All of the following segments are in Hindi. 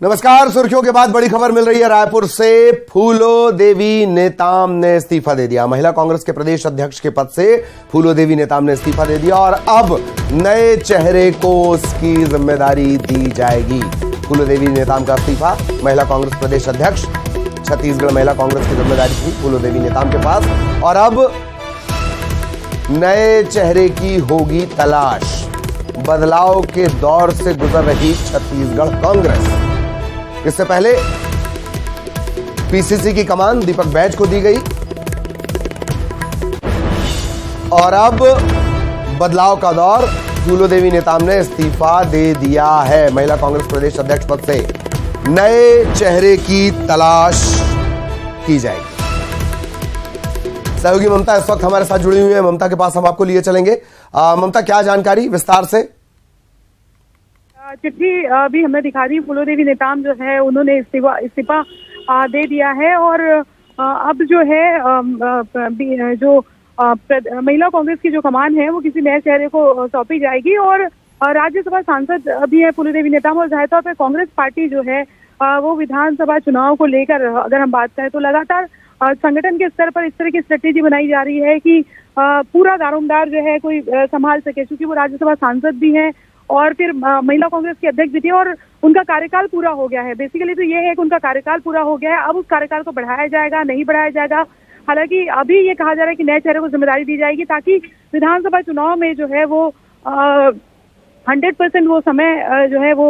नमस्कार। सुर्खियों के बाद बड़ी खबर मिल रही है रायपुर से। फूलो देवी नेताम ने इस्तीफा दे दिया। महिला कांग्रेस के प्रदेश अध्यक्ष के पद से फूलो देवी नेताम ने इस्तीफा दे दिया और अब नए चेहरे को उसकी जिम्मेदारी दी जाएगी। फूलो देवी नेताम का इस्तीफा, महिला कांग्रेस प्रदेश अध्यक्ष, छत्तीसगढ़ महिला कांग्रेस की जिम्मेदारी थी फूलो देवी नेताम के पास और अब नए चेहरे की होगी तलाश। बदलाव के दौर से गुजर रही छत्तीसगढ़ कांग्रेस। इससे पहले पीसीसी की कमान दीपक बैज को दी गई और अब बदलाव का दौर। फूलो देवी नेताम ने इस्तीफा दे दिया है। महिला कांग्रेस प्रदेश अध्यक्ष पद से नए चेहरे की तलाश की जाएगी। सहयोगी ममता इस वक्त हमारे साथ जुड़ी हुई है। ममता के पास हम आपको लिए चलेंगे। ममता, क्या जानकारी विस्तार से? चिट्ठी भी हमें दिखा दी। फूलो देवी नेताम जो है उन्होंने इस्तीफा दे दिया है और अब जो है जो महिला कांग्रेस की जो कमान है वो किसी नए चेहरे को सौंपी जाएगी और राज्यसभा सांसद भी है फूलो देवी नेताम और जाहिर तौर पर कांग्रेस पार्टी जो है वो विधानसभा चुनाव को लेकर अगर हम बात करें तो लगातार संगठन के स्तर पर इस तरह की स्ट्रेटेजी बनाई जा रही है कि पूरा दारोमदार जो है कोई संभाल सके, क्योंकि वो राज्यसभा सांसद भी हैं और फिर महिला कांग्रेस के अध्यक्ष भी थे और उनका कार्यकाल पूरा हो गया है। बेसिकली तो ये है कि उनका कार्यकाल पूरा हो गया है। अब उस कार्यकाल को बढ़ाया जाएगा, नहीं बढ़ाया जाएगा। हालांकि अभी ये कहा जा रहा है कि नए चेहरे को जिम्मेदारी दी जाएगी ताकि विधानसभा चुनाव में जो है वो 100% वो समय जो है वो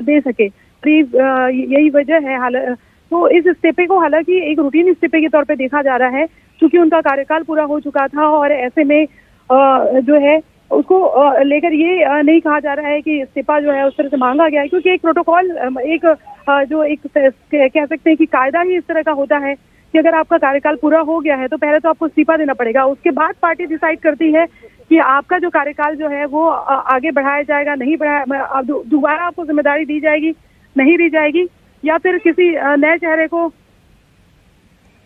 दे सके। यही वजह है। तो इस इस्तीफे को हालांकि एक रूटीन इस्तीफे के तौर पे देखा जा रहा है क्योंकि उनका कार्यकाल पूरा हो चुका था और ऐसे में जो है उसको लेकर ये नहीं कहा जा रहा है कि इस्तीफा जो है उस तरह से मांगा गया है, क्योंकि एक प्रोटोकॉल कह सकते हैं कि कायदा ही इस तरह का होता है कि अगर आपका कार्यकाल पूरा हो गया है तो पहले तो आपको इस्तीफा देना पड़ेगा। उसके बाद पार्टी डिसाइड करती है कि आपका जो कार्यकाल जो है वो आगे बढ़ाया जाएगा, नहीं बढ़ाया, दोबारा आपको जिम्मेदारी दी जाएगी, नहीं दी जाएगी, या फिर किसी नए चेहरे को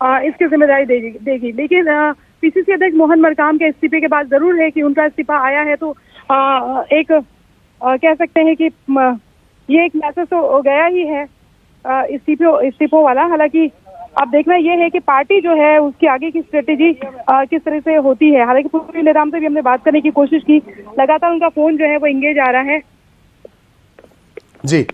इसकी जिम्मेदारी देगी। लेकिन पीसीसी अध्यक्ष मोहन मरकाम के इस्तीफे के बाद जरूर है कि उनका इस्तीफा आया है तो एक कह सकते हैं कि ये एक मैसेज तो गया ही है इस्तीफों वाला। हालांकि अब देखना ये है कि पार्टी जो है उसकी आगे की स्ट्रेटेजी किस तरह से होती है। हालांकि फूलो नेताम से भी हमने बात करने की कोशिश की, लगातार उनका फोन जो है वो एंगेज आ रहा है। जी,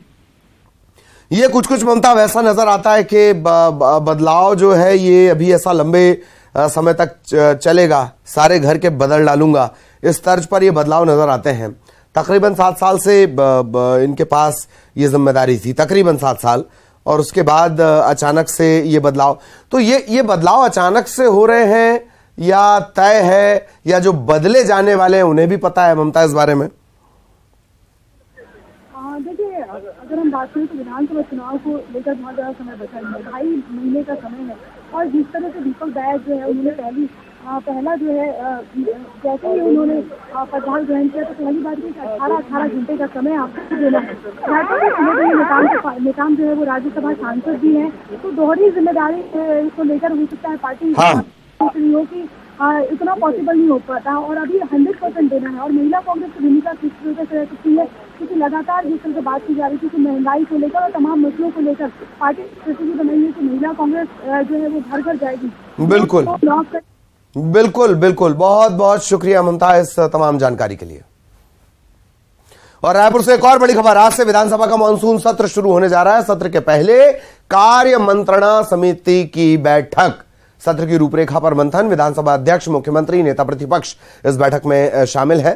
ये कुछ ममता वैसा नजर आता है कि बदलाव जो है ये अभी ऐसा लंबे समय तक चलेगा, सारे घर के बदल डालूंगा, इस तर्ज पर ये बदलाव नजर आते हैं। तकरीबन 7 साल से इनके पास ये जिम्मेदारी थी, तकरीबन 7 साल, और उसके बाद अचानक से ये बदलाव। तो ये बदलाव अचानक से हो रहे हैं या तय है, या जो बदले जाने वाले हैं उन्हें भी पता है ममता इस बारे में? देखिए, अगर हम बात करें तो विधानसभा चुनाव को लेकर बहुत ज्यादा समय बचा है, 2.5 महीने का समय है और जिस तरह से दीपक बैज जो है उन्होंने पहला जो है जैसे ही उन्होंने पदभार ग्रहण किया तो पहली बात कि 18 घंटे का समय आपको देना है। नेताम जो है वो राज्यसभा सांसद भी हैं, तो दोहरी जिम्मेदारी को लेकर हो सकता है पार्टी हो कि इतना पॉसिबल नहीं हो पाता और अभी 100% देना है। और महिला कांग्रेस की भूमिका किस तरह से रह सकती है, क्योंकि लगातार जिस तरह से बात की जा रही थी कि महंगाई को लेकर और तमाम मसलों को लेकर पार्टी स्ट्रेटेजी बनाई है कि महिला कांग्रेस जो है वो घर घर जाएगी। बिल्कुल बिल्कुल बिल्कुल। बहुत बहुत शुक्रिया ममता इस तमाम जानकारी के लिए। और रायपुर से एक और बड़ी खबर। आज से विधानसभा का मानसून सत्र शुरू होने जा रहा है। सत्र के पहले कार्य मंत्रणा समिति की बैठक, सत्र की रूपरेखा पर मंथन। विधानसभा अध्यक्ष, मुख्यमंत्री, नेता प्रतिपक्ष इस बैठक में शामिल है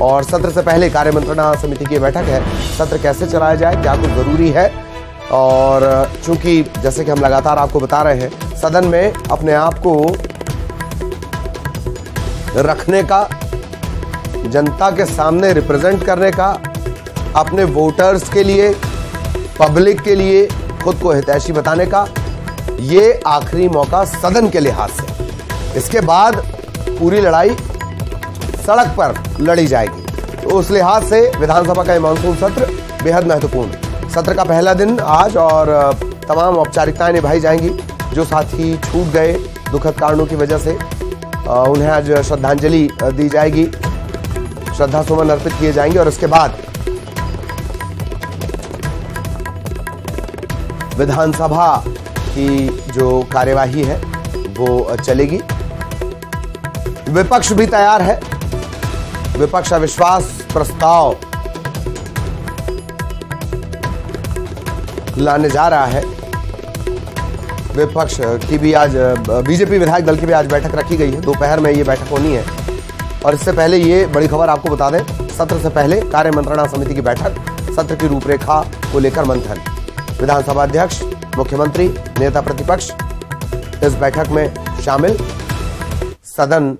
और सत्र से पहले कार्य मंत्रणा समिति की बैठक है। सत्र कैसे चलाया जाए, क्या कुछ जरूरी है, और चूंकि जैसे कि हम लगातार आपको बता रहे हैं, सदन में अपने आप को रखने का, जनता के सामने रिप्रेजेंट करने का, अपने वोटर्स के लिए, पब्लिक के लिए खुद को हितैषी बताने का, ये आखिरी मौका सदन के लिहाज से। इसके बाद पूरी लड़ाई सड़क पर लड़ी जाएगी। तो उस लिहाज से विधानसभा का ये मानसून सत्र बेहद महत्वपूर्ण। सत्र का पहला दिन आज और तमाम औपचारिकताएं निभाई जाएंगी। जो साथी छूट गए दुखद कारणों की वजह से, उन्हें आज श्रद्धांजलि दी जाएगी, श्रद्धा सुमन अर्पित किए जाएंगे और इसके बाद विधानसभा की जो कार्यवाही है वो चलेगी। विपक्ष भी तैयार है। विपक्ष अविश्वास प्रस्ताव लाने जा रहा है। विपक्ष की भी आज बीजेपी विधायक दल की भी आज बैठक रखी गई है। दोपहर में ये बैठक होनी है। और इससे पहले ये बड़ी खबर आपको बता दें, सत्र से पहले कार्य मंत्रणा समिति की बैठक, सत्र की रूपरेखा को लेकर मंथन। विधानसभा अध्यक्ष, मुख्यमंत्री, नेता प्रतिपक्ष इस बैठक में शामिल। सदन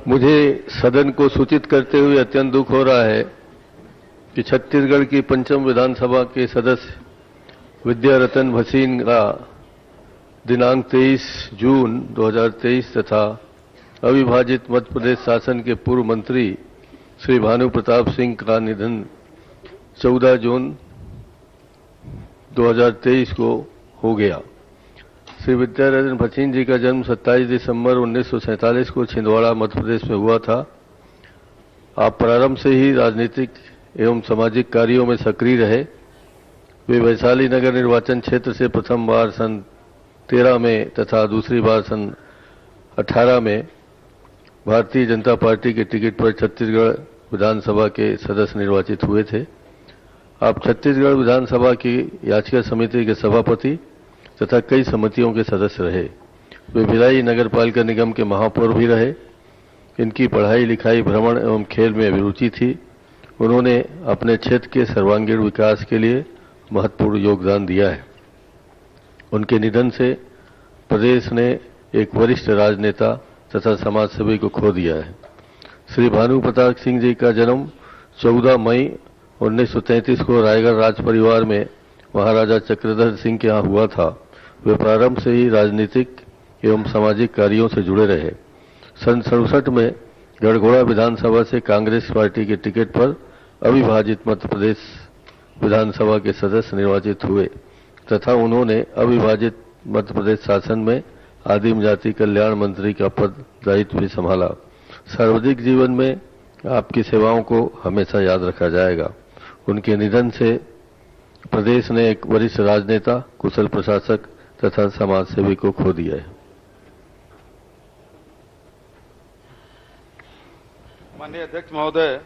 मुझे सदन को सूचित करते हुए अत्यंत दुख हो रहा है कि छत्तीसगढ़ की पंचम विधानसभा के सदस्य विद्यारतन भसीन का दिनांक 23 जून 2023 तथा अविभाजित मध्य प्रदेश शासन के पूर्व मंत्री श्री भानु प्रताप सिंह का निधन 14 जून 2023 को हो गया। श्री विद्यारतन भसीन जी का जन्म 27 दिसंबर 1947 को छिंदवाड़ा मध्य प्रदेश में हुआ था। आप प्रारंभ से ही राजनीतिक एवं सामाजिक कार्यों में सक्रिय रहे। वे वैशाली नगर निर्वाचन क्षेत्र से प्रथम बार सन 13 में तथा दूसरी बार सन 18 में भारतीय जनता पार्टी के टिकट पर छत्तीसगढ़ विधानसभा के सदस्य निर्वाचित हुए थे। आप छत्तीसगढ़ विधानसभा की याचिका समिति के सभापति तथा कई समितियों के सदस्य रहे। वे भिलाई नगर पालिका निगम के महापौर भी रहे। इनकी पढ़ाई लिखाई, भ्रमण एवं खेल में अभिरुचि थी। उन्होंने अपने क्षेत्र के सर्वांगीण विकास के लिए महत्वपूर्ण योगदान दिया है। उनके निधन से प्रदेश ने एक वरिष्ठ राजनेता तथा समाजसेवी को खो दिया है। श्री भानु प्रताप सिंह जी का जन्म 14 मई 1933 को रायगढ़ राज परिवार में महाराजा चक्रधर सिंह के यहाँ हुआ था। वे प्रारंभ से ही राजनीतिक एवं सामाजिक कार्यों से जुड़े रहे। सन 67 में गढ़घोड़ा विधानसभा से कांग्रेस पार्टी के टिकट पर अविभाजित मध्य प्रदेश विधानसभा के सदस्य निर्वाचित हुए तथा उन्होंने अविभाजित मध्य प्रदेश शासन में आदिम जाति कल्याण मंत्री का पद दायित्व भी संभाला। सार्वजनिक जीवन में आपकी सेवाओं को हमेशा याद रखा जाएगा। उनके निधन से प्रदेश ने एक वरिष्ठ राजनेता, कुशल प्रशासक तथा समाजसेवी को खो दिया है। माननीय अध्यक्ष महोदय,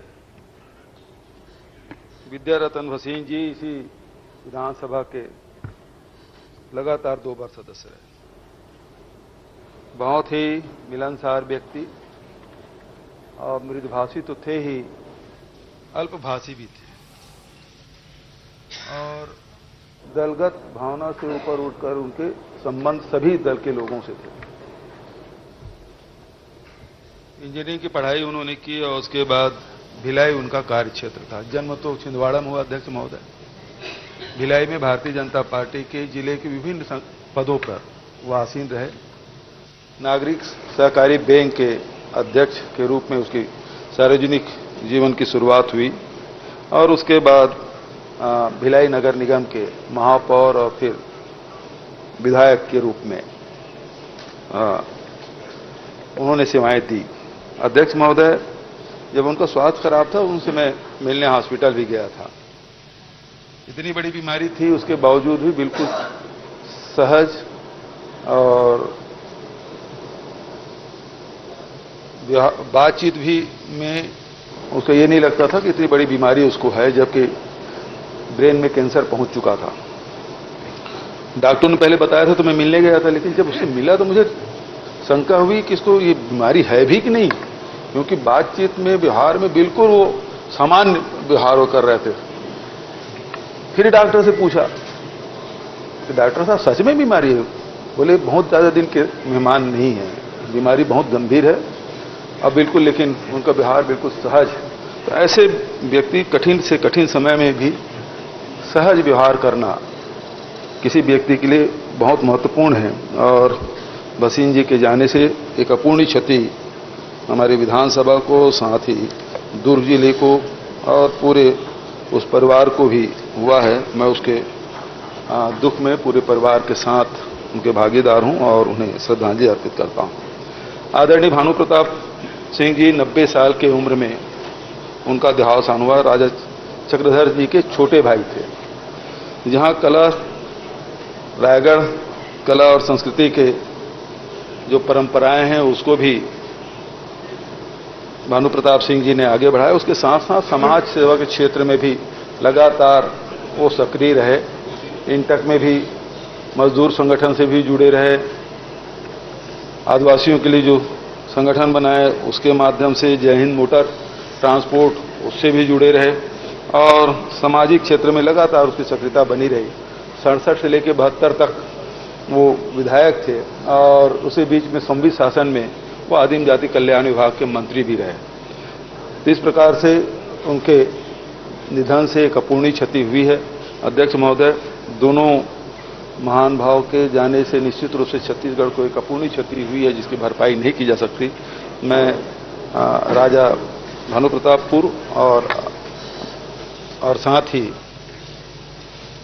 विद्यारतन भसीन जी इसी विधानसभा के लगातार 2 बार सदस्य रहे। बहुत ही मिलनसार व्यक्ति और मृदुभाषी तो थे ही, अल्पभाषी भी थे और दलगत भावना से ऊपर उठकर उनके संबंध सभी दल के लोगों से थे। इंजीनियरिंग की पढ़ाई उन्होंने की और उसके बाद भिलाई उनका कार्य क्षेत्र था। जन्म तो छिंदवाड़ा में हुआ अध्यक्ष महोदय। भिलाई में भारतीय जनता पार्टी के जिले के विभिन्न पदों पर वो आसीन रहे। नागरिक सहकारी बैंक के अध्यक्ष के रूप में उसकी सार्वजनिक जीवन की शुरुआत हुई और उसके बाद भिलाई नगर निगम के महापौर और फिर विधायक के रूप में उन्होंने सेवाएं दी। अध्यक्ष महोदय, जब उनका स्वास्थ्य खराब था उनसे मैं मिलने हॉस्पिटल भी गया था। इतनी बड़ी बीमारी थी, उसके बावजूद भी बिल्कुल सहज और बातचीत भी में उसको ये नहीं लगता था कि इतनी बड़ी बीमारी उसको है, जबकि ब्रेन में कैंसर पहुंच चुका था। डॉक्टर ने पहले बताया था तो मैं मिलने गया था, लेकिन जब उससे मिला तो मुझे शंका हुई कि इसको ये बीमारी है भी कि नहीं, क्योंकि बातचीत में, व्यवहार में बिल्कुल वो सामान्य व्यवहार वो कर रहे थे। फिर डॉक्टर से पूछा कि डॉक्टर साहब सच में बीमारी है? बोले बहुत ज्यादा दिन के मेहमान नहीं है, बीमारी बहुत गंभीर है अब बिल्कुल, लेकिन उनका व्यवहार बिल्कुल सहज है। तो ऐसे व्यक्ति कठिन से कठिन समय में भी सहज व्यवहार करना किसी व्यक्ति के लिए बहुत महत्वपूर्ण है। और भसीन जी के जाने से एक अपूर्णीय क्षति हमारी विधानसभा को, साथ ही दुर्ग जिले को और पूरे उस परिवार को भी हुआ है। मैं उसके दुख में पूरे परिवार के साथ उनके भागीदार हूं और उन्हें श्रद्धांजलि अर्पित करता हूं। आदरणीय भानु प्रताप सिंह जी 90 साल की उम्र में उनका देहावसान हुआ। राजा चक्रधर जी के छोटे भाई थे। जहां कला, रायगढ़ कला और संस्कृति के जो परंपराएं हैं उसको भी भानु प्रताप सिंह जी ने आगे बढ़ाया। उसके साथ साथ समाज सेवा के क्षेत्र में भी लगातार वो सक्रिय रहे। इंटक में भी मजदूर संगठन से भी जुड़े रहे। आदिवासियों के लिए जो संगठन बनाए उसके माध्यम से जय हिंद मोटर ट्रांसपोर्ट उससे भी जुड़े रहे और सामाजिक क्षेत्र में लगातार उसकी सक्रियता बनी रही। 67 से लेकर 72 तक वो विधायक थे और उसी बीच में संविध शासन में वो आदिम जाति कल्याण विभाग के मंत्री भी रहे। तो इस प्रकार से उनके निधन से एक अपूर्णीय क्षति हुई है। अध्यक्ष महोदय, दोनों महान भाव के जाने से निश्चित रूप से छत्तीसगढ़ को एक अपूर्णीय क्षति हुई है जिसकी भरपाई नहीं की जा सकती। मैं राजा भानु प्रतापपुर और साथ ही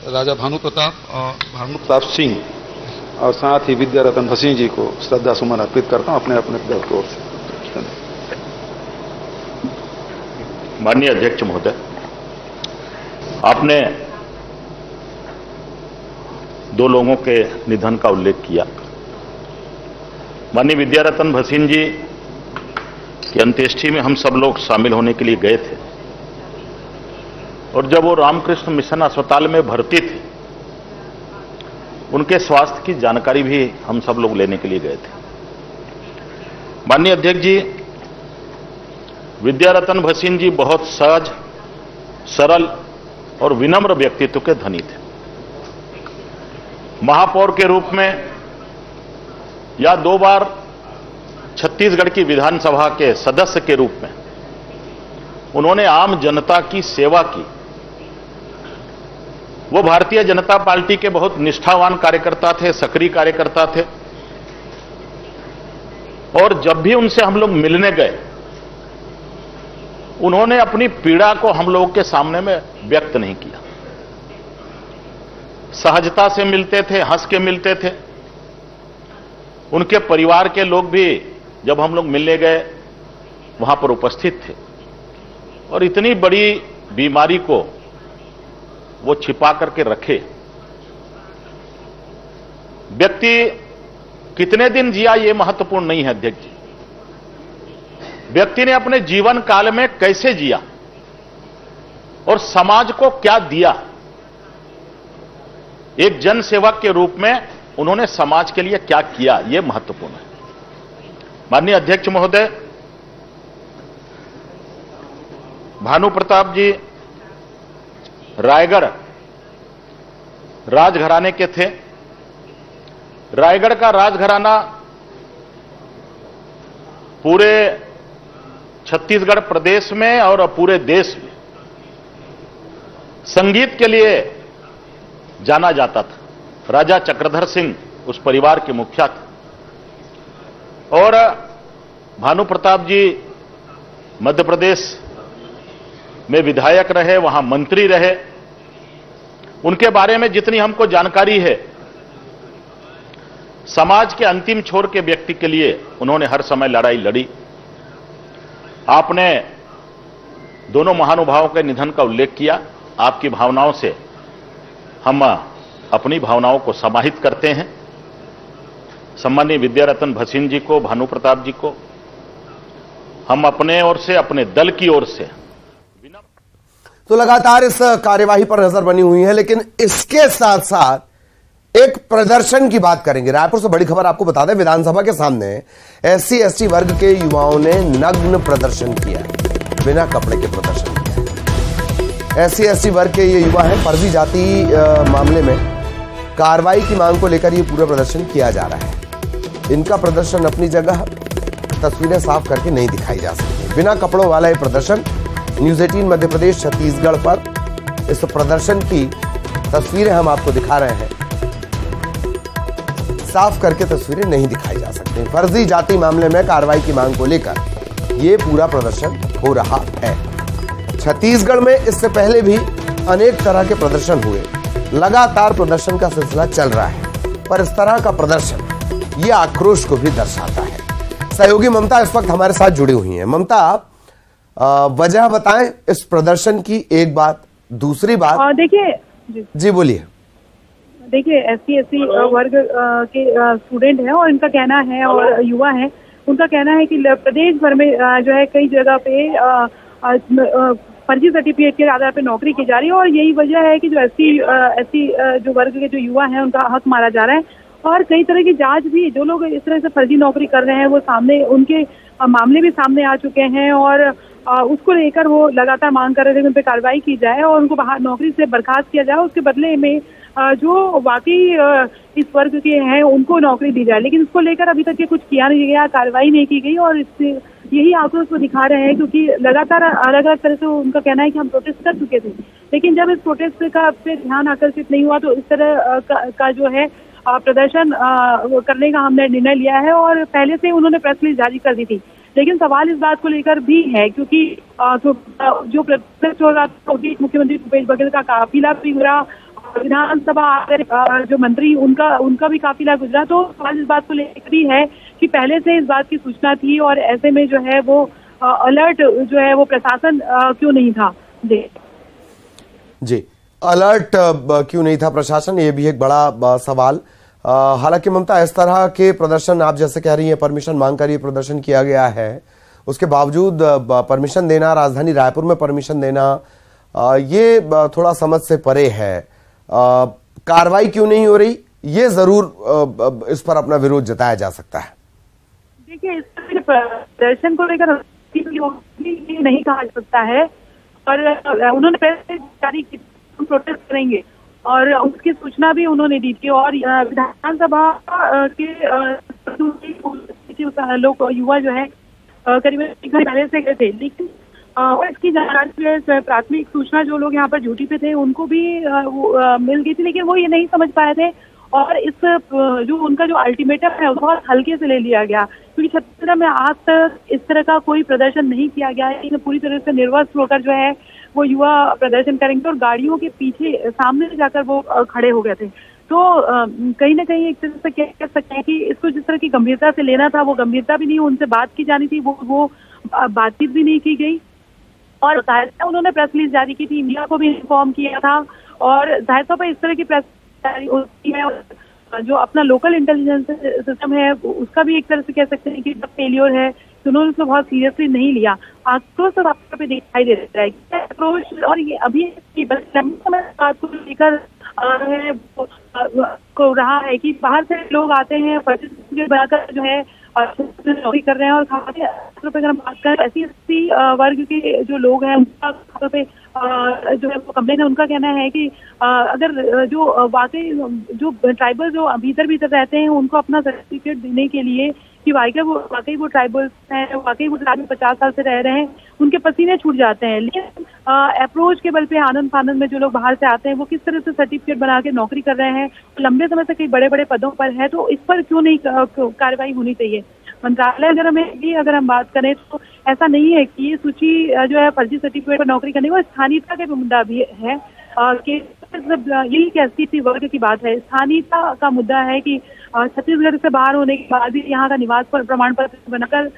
राजा भानु प्रताप सिंह और साथ ही विद्या रतन भसीन जी को श्रद्धा सुमन अर्पित करता हूं अपने अपने दल की ओर से। माननीय अध्यक्ष महोदय, आपने दो लोगों के निधन का उल्लेख किया। माननीय विद्या रतन भसीन जी की अंत्येष्टि में हम सब लोग शामिल होने के लिए गए थे और जब वो रामकृष्ण मिशन अस्पताल में भर्ती थे उनके स्वास्थ्य की जानकारी भी हम सब लोग लेने के लिए गए थे। माननीय अध्यक्ष जी, विद्या रतन भसीन जी बहुत सहज, सरल और विनम्र व्यक्तित्व के धनी थे। महापौर के रूप में या 2 बार छत्तीसगढ़ की विधानसभा के सदस्य के रूप में उन्होंने आम जनता की सेवा की। वो भारतीय जनता पार्टी के बहुत निष्ठावान कार्यकर्ता थे, सक्रिय कार्यकर्ता थे और जब भी उनसे हम लोग मिलने गए उन्होंने अपनी पीड़ा को हम लोगों के सामने में व्यक्त नहीं किया। सहजता से मिलते थे, हंस के मिलते थे। उनके परिवार के लोग भी जब हम लोग मिलने गए वहां पर उपस्थित थे और इतनी बड़ी बीमारी को वो छिपा करके रखे। व्यक्ति कितने दिन जिया ये महत्वपूर्ण नहीं है अध्यक्ष जी, व्यक्ति ने अपने जीवन काल में कैसे जिया और समाज को क्या दिया। एक जन सेवक के रूप में उन्होंने समाज के लिए क्या किया, यह महत्वपूर्ण है। माननीय अध्यक्ष महोदय, भानु प्रताप जी रायगढ़ राजघराने के थे। रायगढ़ का राजघराना पूरे छत्तीसगढ़ प्रदेश में और पूरे देश में संगीत के लिए जाना जाता था। राजा चक्रधर सिंह उस परिवार के मुखिया थे और भानु प्रताप जी मध्य प्रदेश में विधायक रहे, वहां मंत्री रहे। उनके बारे में जितनी हमको जानकारी है, समाज के अंतिम छोर के व्यक्ति के लिए उन्होंने हर समय लड़ाई लड़ी। आपने दोनों महानुभावों के निधन का उल्लेख किया। आपकी भावनाओं से हम अपनी भावनाओं को समाहित करते हैं। सम्मानीय विद्या रतन भसीन जी को, भानु प्रताप जी को हम अपने ओर से, अपने दल की ओर से तो लगातार इस कार्यवाही पर नजर बनी हुई है, लेकिन इसके साथ साथ एक प्रदर्शन की बात करेंगे। रायपुर से बड़ी खबर आपको बता दें, विधानसभा के सामने SC/ST वर्ग के युवाओं ने नग्न प्रदर्शन किया, बिना कपड़े के प्रदर्शन किया। SC/ST वर्ग के ये युवा हैं, फर्जी जाति मामले में कार्रवाई की मांग को लेकर ये पूरा प्रदर्शन किया जा रहा है। इनका प्रदर्शन अपनी जगह, तस्वीरें साफ करके नहीं दिखाई जा सकती। बिना कपड़ों वाला ये प्रदर्शन न्यूज़ 18 मध्य प्रदेश छत्तीसगढ़ पर इस प्रदर्शन की तस्वीरें हम आपको दिखा रहे हैं। साफ करके तस्वीरें नहीं दिखाई जा सकती। फर्जी जाति मामले में कार्रवाई की मांग को लेकर यह पूरा प्रदर्शन हो रहा है। छत्तीसगढ़ में इससे पहले भी अनेक तरह के प्रदर्शन हुए, लगातार प्रदर्शन का सिलसिला चल रहा है, पर इस तरह का प्रदर्शन ये आक्रोश को भी दर्शाता है। सहयोगी ममता इस वक्त हमारे साथ जुड़ी हुई हैं। ममता, वजह बताएं इस प्रदर्शन की, एक बात। दूसरी बात देखिए जी बोलिए। देखिए SC/ST वर्ग के स्टूडेंट हैं और इनका कहना है, और युवा हैं, उनका कहना है कि प्रदेश भर में जो है कई जगह पे फर्जी सर्टिफिकेट के आधार पर नौकरी की जा रही है, और यही वजह है कि जो SC/ST जो वर्ग के जो युवा हैं उनका हक मारा जा रहा है। और कई तरह की जांच भी, जो लोग इस तरह से फर्जी नौकरी कर रहे हैं वो सामने, उनके मामले भी सामने आ चुके हैं, और उसको लेकर वो लगातार मांग कर रहे थे कि उन पर कार्रवाई की जाए और उनको बाहर नौकरी से बर्खास्त किया जाए, उसके बदले में जो वाकई इस वर्ग के हैं उनको नौकरी दी जाए। लेकिन इसको लेकर अभी तक ये कुछ किया नहीं गया, कार्रवाई नहीं की गई, और इससे यही आक्रोश को दिखा रहे हैं, क्योंकि लगातार अलग अलग तरह से उनका कहना है कि हम प्रोटेस्ट कर चुके थे, लेकिन जब इस प्रोटेस्ट का पे ध्यान आकर्षित नहीं हुआ तो इस तरह का जो है प्रदर्शन करने का हमने निर्णय लिया है। और पहले से उन्होंने प्रेस रिलीज जारी कर दी थी, लेकिन सवाल इस बात को लेकर भी है, क्योंकि जो प्रोटेस्ट हो रहा था मुख्यमंत्री भूपेश बघेल का काफिला भी गुजरा, विधानसभा जो मंत्री उनका भी काफिला गुजरा, तो सवाल इस बात को लेकर भी है कि पहले से इस बात की सूचना थी, और ऐसे में जो है वो अलर्ट जो है वो प्रशासन क्यों नहीं था। जी, अलर्ट क्यों नहीं था प्रशासन, ये भी एक बड़ा सवाल। हालांकि ममता, इस तरह के प्रदर्शन आप जैसे कह रही हैं, परमिशन मांगकर ये प्रदर्शन किया गया है, उसके बावजूद परमिशन देना, राजधानी रायपुर में परमिशन देना, ये थोड़ा समझ से परे है। कार्रवाई क्यों नहीं हो रही, ये जरूर इस पर अपना विरोध जताया जा सकता है। देखिए, इस प्रदर्शन को लेकर नहीं कहा जा सकता है, और उन्होंने प्रेस जारी की, हम प्रोटेस्ट करेंगे, और उसकी सूचना भी उन्होंने दी थी। और विधानसभा के लोग युवा जो है करीब पहले से गए थे, लेकिन इसकी जानकारी प्राथमिक सूचना जो लोग यहाँ पर ड्यूटी पे थे उनको भी मिल गई थी, लेकिन वो ये नहीं समझ पाए थे, और इस जो उनका जो अल्टीमेटम है बहुत हल्के से ले लिया गया, क्योंकि छत्तीसगढ़ में आज तक इस तरह का कोई प्रदर्शन नहीं किया गया है। पूरी तरह से निर्वस्त्र होकर जो है वो युवा प्रदर्शन करेंगे, और गाड़ियों के पीछे सामने जाकर वो खड़े हो गए थे। तो कहीं ना कहीं एक तरह से कह सकते हैं कि इसको जिस तरह की गंभीरता से लेना था वो गंभीरता भी नहीं, उनसे बात की जानी थी, वो बातचीत भी नहीं की गई, और जाहिर है उन्होंने प्रेस रिलीज जारी की थी, मीडिया को भी इन्फॉर्म किया था, और जाहिर तौर पर इस तरह की प्रेस जो अपना लोकल इंटेलिजेंस सिस्टम है उसका भी एक तरह से कह सकते हैं कि फेलियर है, तो उन्होंने उसको बहुत सीरियसली नहीं लिया। आक्रोश तो आपको पे दिखाई दे रहा है आक्रोश, और ये अभी लंबे समय बात को लेकर को रहा है कि बाहर से लोग आते हैं, फर्जी बनाकर जो है नौकरी कर रहे हैं, और खासतौर पे अगर हम बात करें SC/ST वर्ग के जो लोग हैं उनका खासतौर पे जो है वो कंप्लेन है, उनका कहना है कि अगर जो वाकई जो ट्राइबल जो भीतर रहते हैं उनको अपना सर्टिफिकेट देने के लिए कि वाकई वो ट्राइबल्स हैं, वाकई वो 50 साल से रह रहे हैं, उनके पसीने छूट जाते हैं, लेकिन अप्रोच के बल पे आनंद फानंद में जो लोग बाहर से आते हैं वो किस तरह से सर्टिफिकेट बना के नौकरी कर रहे हैं, लंबे समय से कई बड़े बड़े पदों पर है, तो इस पर क्यों नहीं कार्रवाई होनी चाहिए। मंत्रालय अगर हम बात करें तो ऐसा नहीं है कि ये सूची जो है फर्जी सर्टिफिकेट पर नौकरी करने को स्थानीयता का मुद्दा भी है, कि यही SC/ST वर्ग की बात है, स्थानीयता का मुद्दा है कि छत्तीसगढ़ से बाहर होने के बाद भी यहाँ का निवास प्रमाण पत्र बनाकर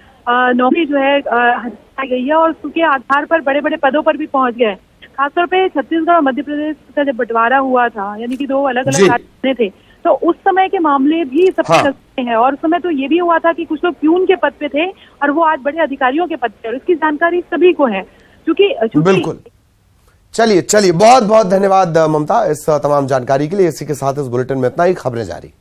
नौकरी जो है हटाई गई है, और उसके आधार पर बड़े बड़े पदों पर भी पहुंच गए। खासतौर पे छत्तीसगढ़ और मध्य प्रदेश का जब बंटवारा हुआ था, यानी कि 2 अलग अलग राज्य थे, तो उस समय के मामले भी सबसे हैं, और उस समय तो ये भी हुआ था कि कुछ लोग प्यून के पद पे थे और वो आज बड़े अधिकारियों के पद पे, और इसकी जानकारी सभी को है, क्योंकि बिल्कुल चलिए बहुत बहुत धन्यवाद ममता इस तमाम जानकारी के लिए। इसी के साथ इस बुलेटिन में इतना ही। खबरें जारी।